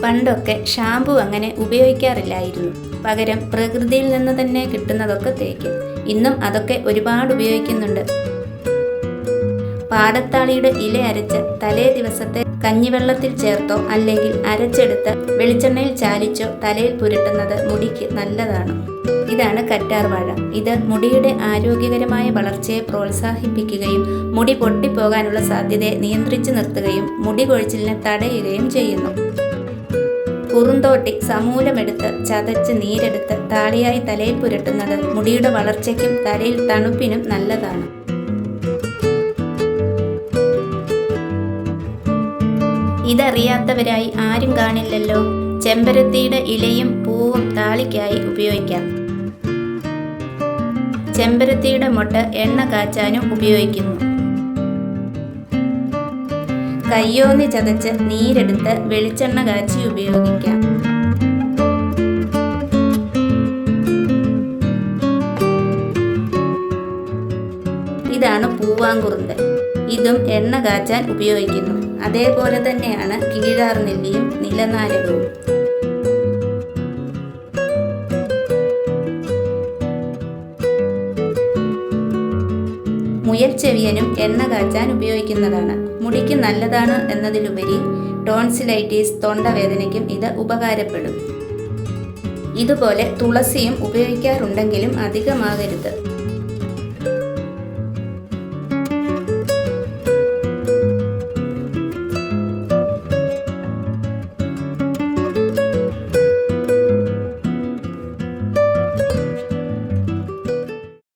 പണ്ടൊക്കെ ഷാമ്പു അങ്ങനെ ഉപയോഗിക്കാറില്ലായിരുന്നു. പകരം പ്രകൃതിയിൽ നിന്ന് തന്നെ കിട്ടുന്നതൊക്കെ തേക്കും. ഇന്നും അതൊക്കെ ഒരുപാട് ഉപയോഗിക്കുന്നുണ്ട്. പാടത്താളിയുടെ ഇല അരച്ച് തലേ ദിവസത്തെ കഞ്ഞിവെള്ളത്തിൽ ചേർത്തോ അല്ലെങ്കിൽ അരച്ചെടുത്ത് വെളിച്ചെണ്ണയിൽ ചാലിച്ചോ തലയിൽ പുരട്ടുന്നത് മുടിക്ക് നല്ലതാണ്. ഇതാണ് കറ്റാർവാഴ. ഇത് മുടിയുടെ ആരോഗ്യകരമായ വളർച്ചയെ പ്രോത്സാഹിപ്പിക്കുകയും മുടി പൊട്ടിപ്പോകാനുള്ള സാധ്യതയെ നിയന്ത്രിച്ചു നിർത്തുകയും മുടി കൊഴിച്ചിലിനെ തടയുകയും ചെയ്യുന്നു. കുറുന്തോട്ടി സമൂലമെടുത്ത് ചതച്ച് നീരെടുത്ത് താളിയായി തലയിൽ പുരട്ടുന്നത് മുടിയുടെ വളർച്ചയ്ക്കും തലയിൽ തണുപ്പിനും നല്ലതാണ്. ഇതറിയാത്തവരായി ആരും കാണില്ലല്ലോ. ചെമ്പരത്തിയുടെ ഇലയും പൂവും താളിക്കായി ഉപയോഗിക്കാം. ചെമ്പരത്തിയുടെ മൊട്ട് എണ്ണ കാച്ചാനും ഉപയോഗിക്കുന്നു. കയ്യോന്നി ചതച്ച് നീരെടുത്ത് വെളിച്ചെണ്ണ കാച്ചി ഉപയോഗിക്കാം. ഇതാണ് പൂവാങ്കുറുന്തൻ. ഇതും എണ്ണ കാച്ചാൻ ഉപയോഗിക്കുന്നു. അതേപോലെ തന്നെയാണ് കീഴാർനെല്ലിയും നിലനാരകവും. മുയൽച്ചെവിയനും എണ്ണ കാച്ചാൻ ഉപയോഗിക്കുന്നതാണ്. മുടിക്ക് നല്ലതാണ് എന്നതിലുപരി ടോൺസിലൈറ്റിസ്, തൊണ്ടവേദനയ്ക്കും ഇത് ഉപകാരപ്പെടും. ഇതുപോലെ തുളസിയും ഉപയോഗിക്കാറുണ്ടെങ്കിലും അധികമാകരുത്.